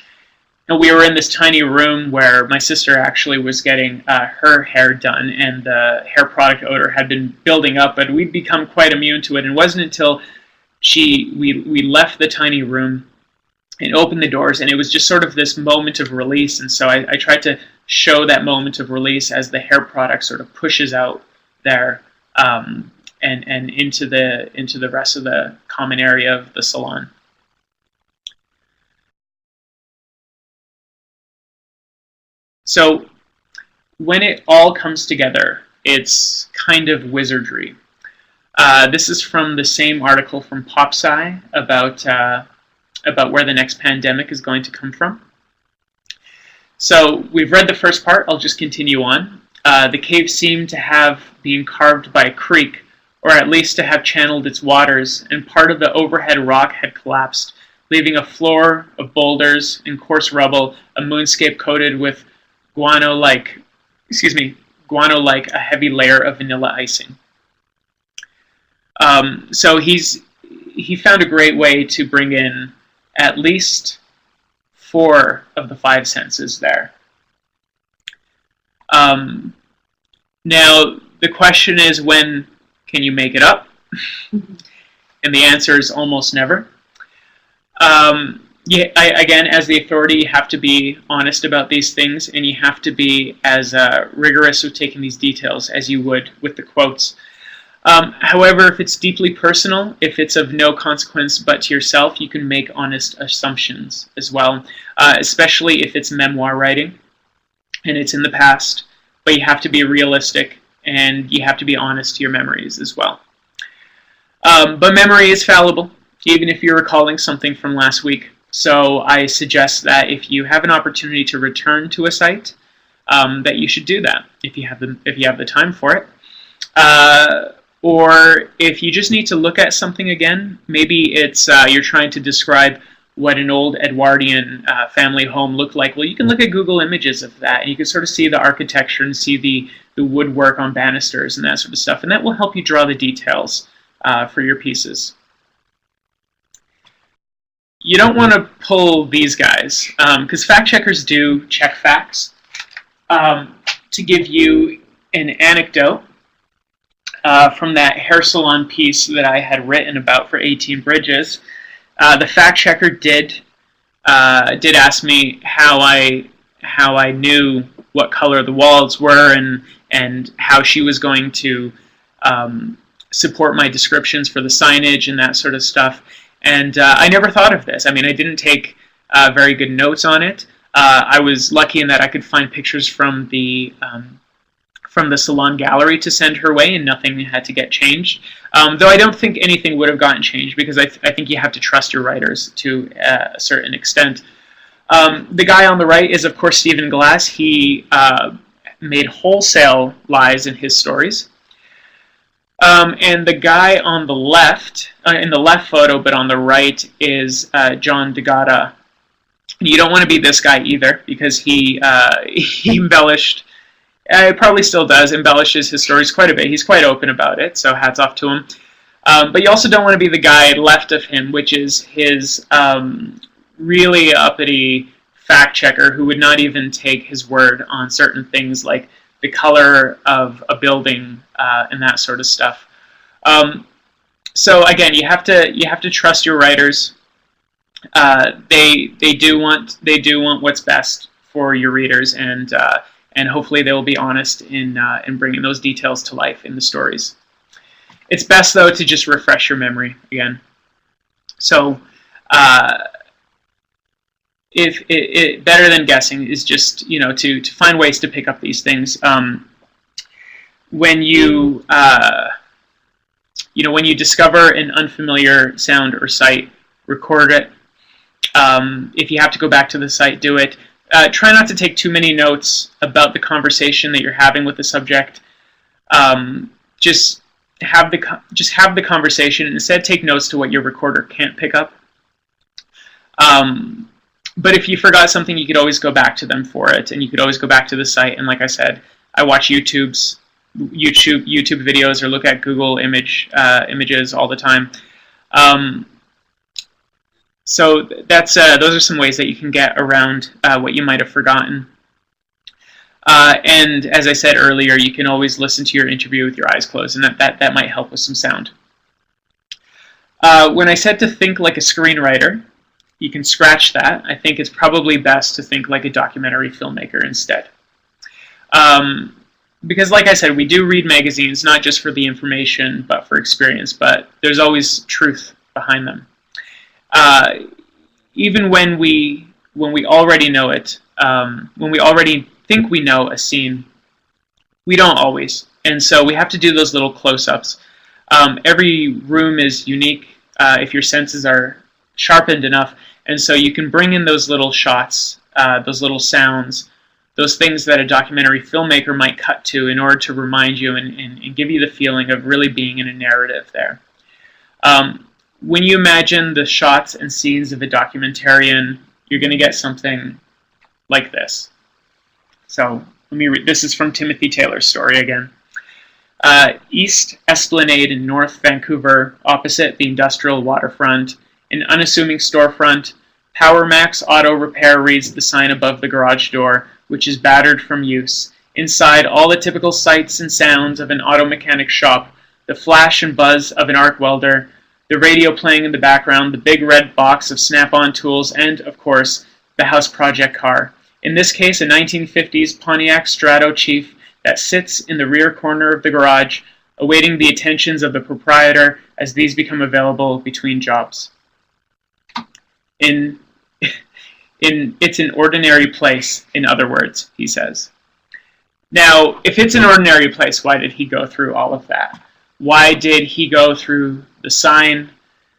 And we were in this tiny room where my sister actually was getting her hair done, and the hair product odor had been building up, but we'd become quite immune to it. And it wasn't until we left the tiny room and opened the doors, and it was just sort of this moment of release. And so I tried to show that moment of release as the hair product sort of pushes out there and into the rest of the common area of the salon. So when it all comes together, it's kind of wizardry. This is from the same article from PopSci about where the next pandemic is going to come from. So we've read the first part. I'll just continue on. The cave seemed to have been carved by a creek, or at least to have channeled its waters, and part of the overhead rock had collapsed, leaving a floor of boulders and coarse rubble, a moonscape coated with guano-like a heavy layer of vanilla icing. So he found a great way to bring in at least 4 of the 5 senses there. Now, the question is, when can you make it up? And the answer is almost never. Again, as the authority, you have to be honest about these things, and you have to be as rigorous with taking these details as you would with the quotes. However, if it's deeply personal, if it's of no consequence but to yourself, you can make honest assumptions as well, especially if it's memoir writing and it's in the past. But you have to be realistic, and you have to be honest to your memories as well. But memory is fallible, even if you're recalling something from last week. So I suggest that if you have an opportunity to return to a site, that you should do that if you have the time for it. Or if you just need to look at something again, maybe it's you're trying to describe what an old Edwardian family home looked like. Well, you can look at Google Images of that, and you can sort of see the architecture and see the woodwork on banisters and that sort of stuff, and that will help you draw the details for your pieces. You don't want to pull these guys, because fact checkers do check facts. To give you an anecdote from that hair salon piece that I had written about for 18 Bridges, the fact checker did ask me how I knew what color the walls were and how she was going to support my descriptions for the signage and that sort of stuff. And I never thought of this. I mean, I didn't take very good notes on it. I was lucky in that I could find pictures from the salon gallery to send her way, and nothing had to get changed. Though I don't think anything would have gotten changed, because I think you have to trust your writers to a certain extent. The guy on the right is, of course, Stephen Glass. He made wholesale lies in his stories. And the guy on the left, in the left photo, but on the right, is John DeGata. You don't want to be this guy either, because he embellished, probably still does, embellishes his stories quite a bit. He's quite open about it, so hats off to him. But you also don't want to be the guy left of him, which is his really uppity fact checker who would not even take his word on certain things like the color of a building and that sort of stuff. So again, you have to trust your writers. They do want what's best for your readers, and hopefully they will be honest in bringing those details to life in the stories. It's best though to just refresh your memory again. So if better than guessing is just to find ways to pick up these things. When you when you discover an unfamiliar sound or sight, record it. If you have to go back to the site, do it. Try not to take too many notes about the conversation that you're having with the subject. Just have the conversation, and instead take notes to what your recorder can't pick up. But if you forgot something, you could always go back to them for it, and you could always go back to the site. And like I said, I watch YouTube videos or look at Google images all the time. So those are some ways that you can get around what you might have forgotten. And as I said earlier, you can always listen to your interview with your eyes closed, and that might help with some sound. When I said to think like a screenwriter, you can scratch that. I think it's probably best to think like a documentary filmmaker instead. Because like I said, we do read magazines, not just for the information, but for experience, but there's always truth behind them. Even when we already know it, when we already think we know a scene, we don't always. And so we have to do those little close-ups. Every room is unique if your senses are sharpened enough, and so you can bring in those little shots, those little sounds, those things that a documentary filmmaker might cut to in order to remind you and give you the feeling of really being in a narrative there. When you imagine the shots and scenes of a documentarian, you're going to get something like this. So let me read. This is from Timothy Taylor's story again. East Esplanade in North Vancouver, opposite the industrial waterfront, an unassuming storefront. Power Max Auto Repair reads the sign above the garage door, which is battered from use. Inside, all the typical sights and sounds of an auto mechanic shop, the flash and buzz of an arc welder, the radio playing in the background, the big red box of Snap-on tools, and, of course, the house project car. In this case, a 1950s Pontiac Strato Chief that sits in the rear corner of the garage, awaiting the attentions of the proprietor as these become available between jobs. It's an ordinary place, in other words, he says. Now, if it's an ordinary place, why did he go through all of that? Why did he go through the sign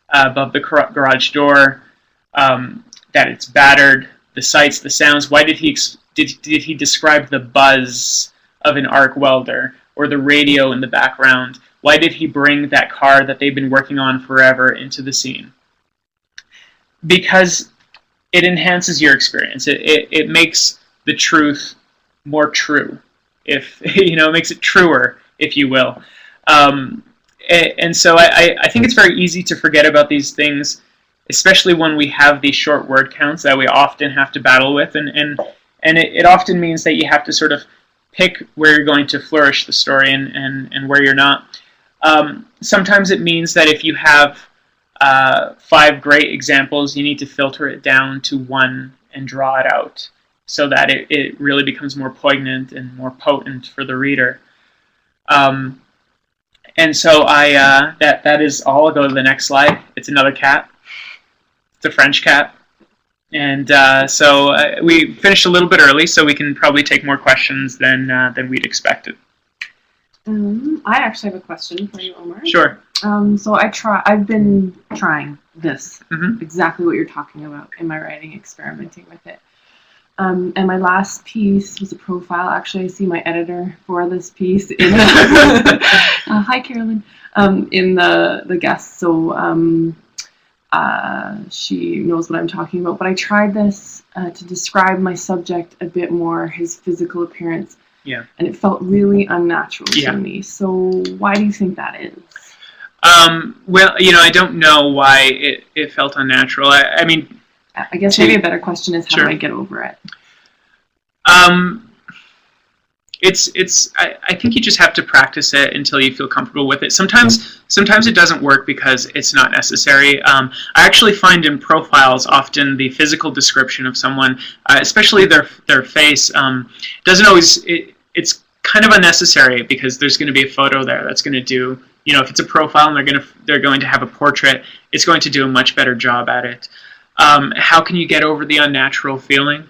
above the garage door, that it's battered, the sights, the sounds? Why did he describe the buzz of an arc welder? or the radio in the background? Why did he bring that car that they've been working on forever into the scene? Because it enhances your experience. It makes the truth more true, if it makes it truer, if you will. And so I think it's very easy to forget about these things, especially when we have these short word counts that we often have to battle with, and it often means that you have to sort of pick where you're going to flourish the story and where you're not. Sometimes it means that if you have 5 great examples, you need to filter it down to 1 and draw it out so that it really becomes more poignant and more potent for the reader. And so that is all. I'll go to the next slide. It's another cat. It's a French cat. And so we finished a little bit early, so we can probably take more questions than we'd expected. I actually have a question for you, Omar. Sure. So I've been trying this, exactly what you're talking about in my writing, experimenting with it. And my last piece was a profile. Actually, I see my editor for this piece. Hi, Carolyn. In the guest, so she knows what I'm talking about. But I tried this to describe my subject a bit more, his physical appearance. Yeah. And it felt really unnatural to me. So why do you think that is? Well, I don't know why it felt unnatural. I mean, I guess maybe a better question is, how do I get over it? I think you just have to practice it until you feel comfortable with it. Sometimes it doesn't work because it's not necessary. I actually find in profiles often the physical description of someone, especially their face, doesn't always. It's kind of unnecessary because there's going to be a photo there that's going to do. If it's a profile and they're going to have a portrait, it's going to do a much better job at it. How can you get over the unnatural feeling?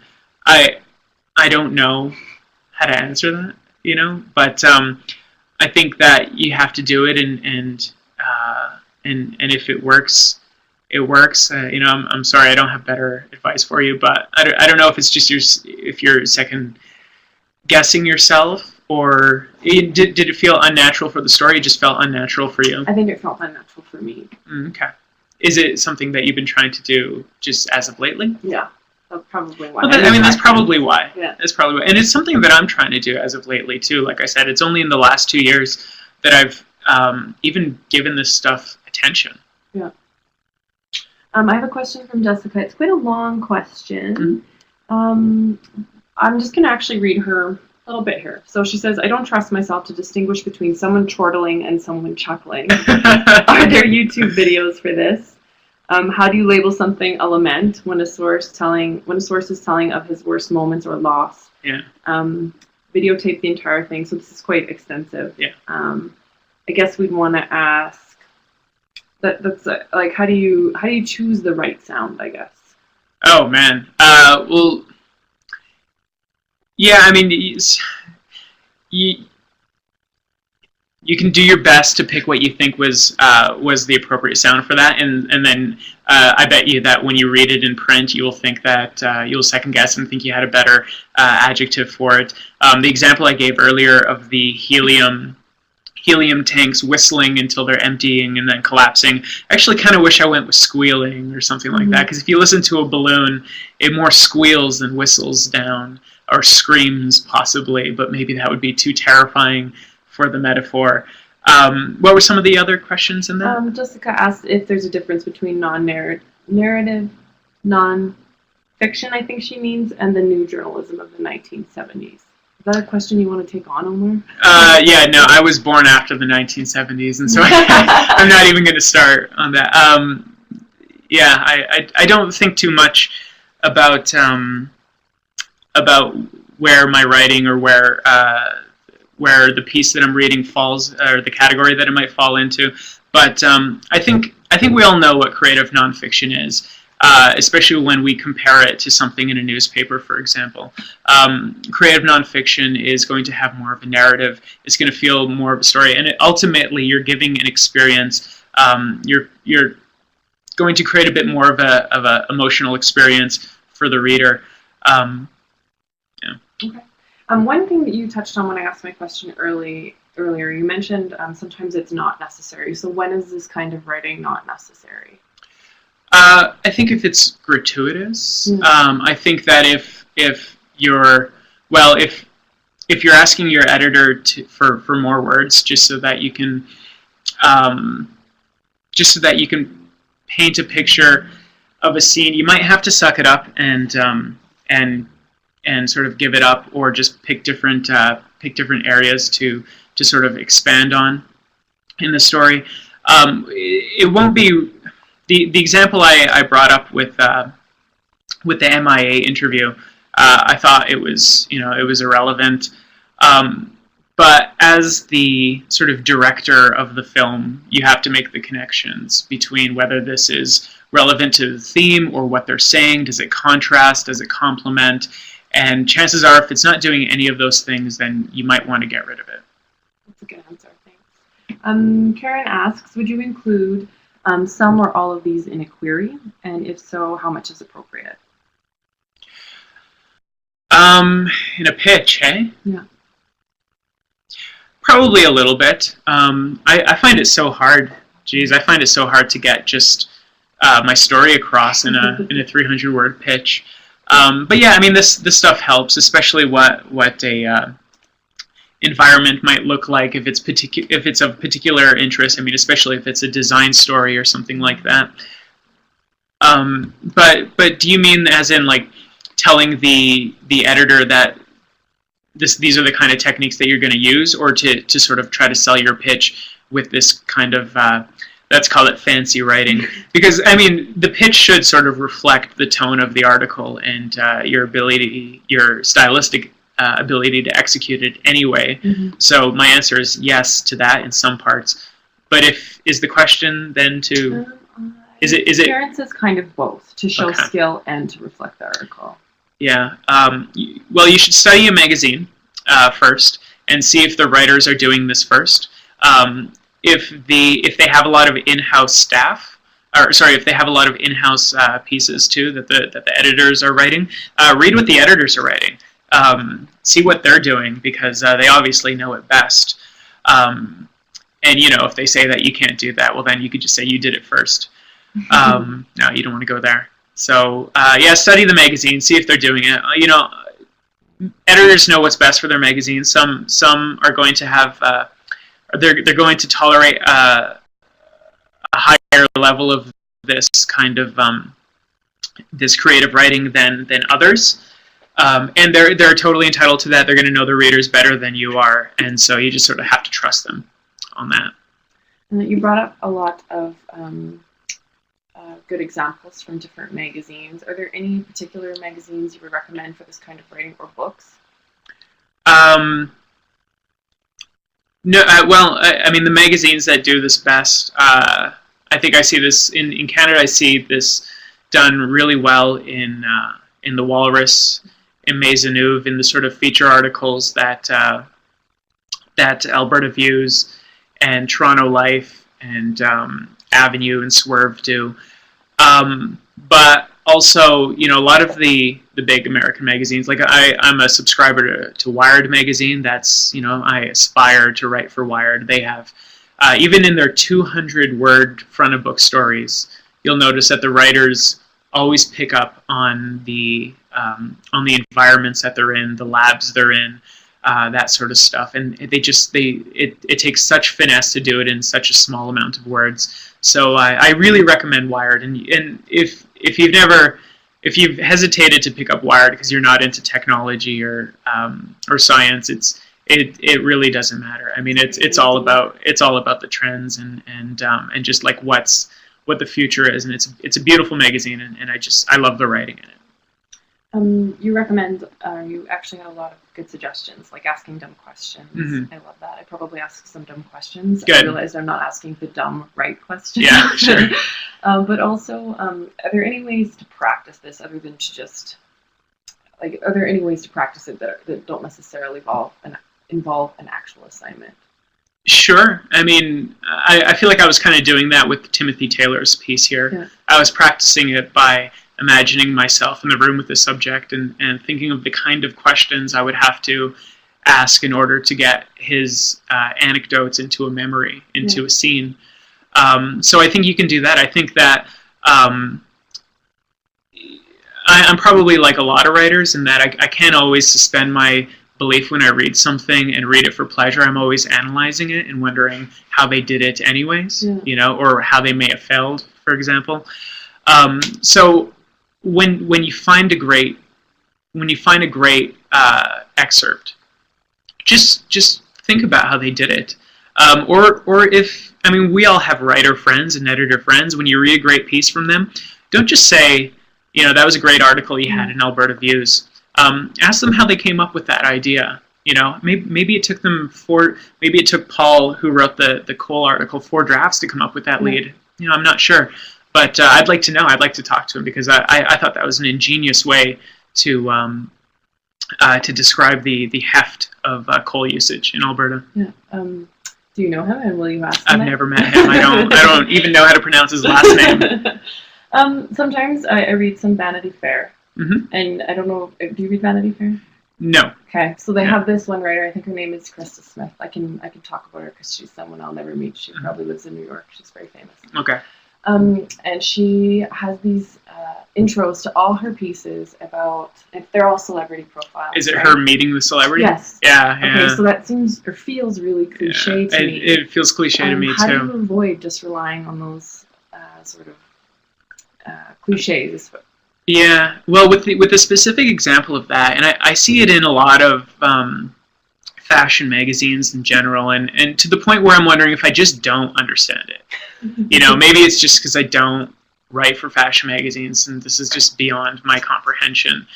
I don't know how to answer that, but I think that you have to do it, and if it works, it works. I'm sorry, I don't have better advice for you, but I don't know if it's just if you're second guessing yourself, or did it feel unnatural for the story? It just felt unnatural for you? I think it felt unnatural for me. Okay. Is it something that you've been trying to do just as of lately? Yeah. That's probably why. Well, that's probably why. Yeah. That's probably why. And it's something that I'm trying to do as of lately, too. Like I said, it's only in the last 2 years that I've even given this stuff attention. Yeah. I have a question from Jessica. It's quite a long question. I'm just going to actually read her a little bit here. So she says, I don't trust myself to distinguish between someone chortling and someone chuckling. Are there YouTube videos for this? How do you label something a lament when a source is telling of his worst moments or loss? Yeah. Videotape the entire thing. So this is quite extensive. Yeah. I guess we'd want to ask that's like, how do you choose the right sound, I guess? Oh man. Well, yeah. I mean, you can do your best to pick what you think was the appropriate sound for that, and then I bet you that when you read it in print, you will think that you'll second guess and think you had a better adjective for it. The example I gave earlier of the helium tanks whistling until they're emptying and then collapsing, I actually kind of wish I went with squealing or something like that, because if you listen to a balloon, it more squeals than whistles down, or screams possibly, but maybe that would be too terrifying for the metaphor. What were some of the other questions in that? Jessica asked if there's a difference between narrative, non-fiction, I think she means, and the new journalism of the 1970s. Is that a question you want to take on, Omar? Yeah, no, I was born after the 1970s, and so I'm not even going to start on that. Yeah, I don't think too much about where my writing or where the piece that I'm reading falls, or the category that it might fall into. But I think we all know what creative nonfiction is, especially when we compare it to something in a newspaper, for example. Creative nonfiction is going to have more of a narrative. It's going to feel more of a story, and ultimately, you're giving an experience. You're going to create a bit more of a emotional experience for the reader. Yeah. Okay. One thing that you touched on when I asked my question earlier earlier, you mentioned sometimes it's not necessary. So when is this kind of writing not necessary? I think if it's gratuitous, I think that if you're if you're asking your editor for more words just so that you can paint a picture of a scene, you might have to suck it up and sort of give it up, or just pick different areas to sort of expand on in the story. It won't be the example I brought up with the MIA interview. I thought it was irrelevant. But as the sort of director of the film, you have to make the connections between whether this is relevant to the theme or what they're saying. Does it contrast? Does it complement? And chances are, if it's not doing any of those things, then you might want to get rid of it. That's a good answer, thanks. Karen asks, would you include some or all of these in a query? And if so, how much is appropriate? In a pitch, hey? Yeah. Probably a little bit. I find it so hard. I find it so hard to get just my story across in a 300-word pitch. But yeah, I mean, this stuff helps, especially what a environment might look like if it's of particular interest. I mean, especially if it's a design story or something like that. But do you mean as in like telling the editor that these are the kind of techniques that you're going to use, or to sort of try to sell your pitch with this kind of let's call it fancy writing? Because I mean, the pitch should sort of reflect the tone of the article and your stylistic ability to execute it anyway. Mm-hmm. So my answer is yes to that in some parts. But is the question then to is it Karen says kind of both, to show skill and to reflect the article. Yeah. Well, you should study a magazine first and see if the writers are doing this first. If they have a lot of in-house staff, if they have a lot of in-house pieces too that the editors are writing, read what the editors are writing. See what they're doing, because they obviously know it best. And if they say that you can't do that, well, then you could just say you did it first. No, you don't want to go there. So study the magazine, see if they're doing it. Editors know what's best for their magazine. Some are going to have they're going to tolerate a higher level of this kind of this creative writing than others, and they're totally entitled to that. They're going to know the readers better than you are, and so you just sort of have to trust them on that. And you brought up a lot of good examples from different magazines. Are there any particular magazines you would recommend for this kind of writing, or books? No, well, I mean, the magazines that do this best, I think I see this in Canada. I see this done really well in the Walrus, in Maisonneuve, in the sort of feature articles that Alberta Views and Toronto Life and Avenue and Swerve do. But also, a lot of the big American magazines, like I'm a subscriber to Wired magazine. That's, I aspire to write for Wired. They have, even in their 200-word front of book stories, you'll notice that the writers always pick up on the environments that they're in, the labs they're in, that sort of stuff. And it takes such finesse to do it in such a small amount of words. So I really recommend Wired. And if you've hesitated to pick up Wired because you're not into technology or science, it really doesn't matter. I mean, it's all about the trends and just like what the future is, and it's a beautiful magazine, and I love the writing in it. You recommend, you actually had a lot of good suggestions, like asking dumb questions. Mm-hmm. I love that. I probably ask some dumb questions. Good. I realized I'm not asking the dumb right questions. Yeah, sure. But also, are there any ways to practice this other than to just, are there any ways to practice it that don't necessarily involve an actual assignment? Sure. I mean, I feel like I was kind of doing that with Timothy Taylor's piece here. Yeah. I was practicing it by imagining myself in the room with the subject and thinking of the kind of questions I would have to ask in order to get his anecdotes into a memory, into a scene. So I think you can do that. I think that I'm probably like a lot of writers in that I can't always suspend my belief when I read something and read it for pleasure. I'm always analyzing it and wondering how they did it anyways, you know, or how they may have failed, for example. So when you find a great excerpt, just think about how they did it. Or if, I mean, we all have writer friends and editor friends. When you read a great piece from them, don't just say, you know, that was a great article you had in Alberta Views. Ask them how they came up with that idea. You know, maybe it took them maybe it took Paul, who wrote the Cole article, 4 drafts to come up with that lead. You know, I'm not sure. But I'd like to know. I'd like to talk to him, because I thought that was an ingenious way to describe the heft of coal usage in Alberta. Yeah. Do you know him, and will you ask him? I've never met him. I don't even know how to pronounce his last name. Sometimes I read some Vanity Fair, and I don't know. Do you read Vanity Fair? No. Okay, so they have this one writer. I think her name is Krista Smith. I can talk about her because she's someone I'll never meet. She probably lives in New York. She's very famous. Okay. And she has these intros to all her pieces about, if they're all celebrity profiles. Is it her meeting the celebrity? Yes. Yeah. Okay, so that seems or feels really cliche to me. It feels cliche to me How too. do you avoid just relying on those sort of cliches? Yeah. Well, with the specific example of that, and I see it in a lot of fashion magazines in general, and to the point where I'm wondering if I just don't understand it. You know, maybe it's just because I don't write for fashion magazines, and this is just beyond my comprehension.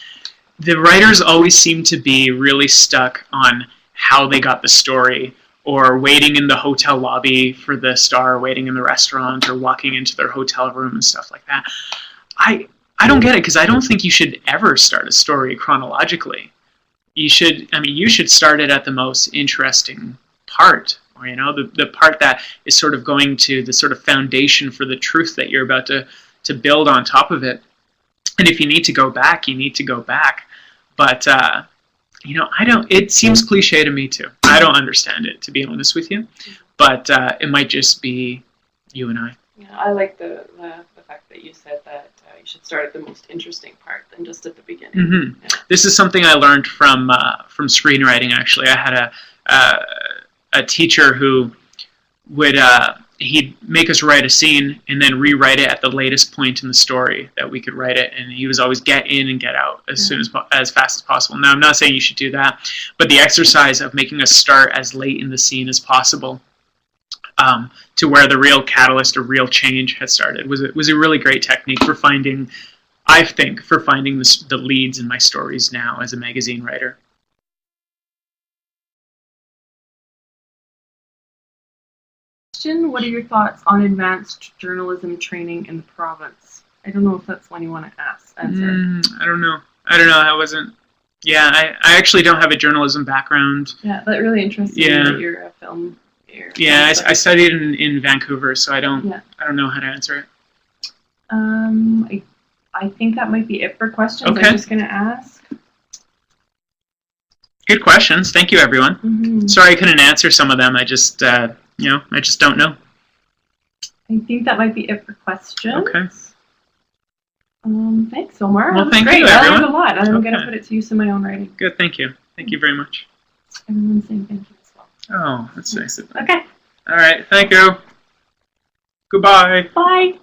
The writers always seem to be really stuck on how they got the story, or waiting in the hotel lobby for the star, waiting in the restaurant, or walking into their hotel room and stuff like that. I don't get it, because I don't think you should ever start a story chronologically. You should start it at the most interesting part, or, you know, the part that is sort of going to the sort of foundation for the truth that you're about to build on top of it. And if you need to go back, you need to go back. But, you know, it seems cliche to me too. I don't understand it, to be honest with you. But it might just be you and I. Yeah, I like the fact that you said that you should start at the most interesting part than just at the beginning. Mm-hmm. Yeah. This is something I learned from screenwriting, actually. I had a teacher who would he'd make us write a scene and then rewrite it at the latest point in the story that we could write it, and he was always get in and get out as soon as fast as possible. Now, I'm not saying you should do that, but the exercise of making us start as late in the scene as possible, to where the real catalyst or real change had started, was a really great technique for finding, I think, the leads in my stories now as a magazine writer. What are your thoughts on advanced journalism training in the province? I don't know if that's one you want to answer. I don't know. I wasn't. Yeah, I actually don't have a journalism background. Yeah, that really interests me that you're a film. Yeah, I studied in Vancouver, so I don't know how to answer it. I think that might be it for questions. Okay. I'm just going to ask. Good questions. Thank you, everyone. Sorry I couldn't answer some of them. I just, I just don't know. I think that might be it for questions. Okay. Thanks, Omar. Well, thank great. you, everyone. I learned a lot. I'm going to put it to use in my own writing. Good. Thank you. Thank you very much. Everyone's saying thank you as well. Oh, that's nice of them. Okay. All right. Thank you. Goodbye. Bye.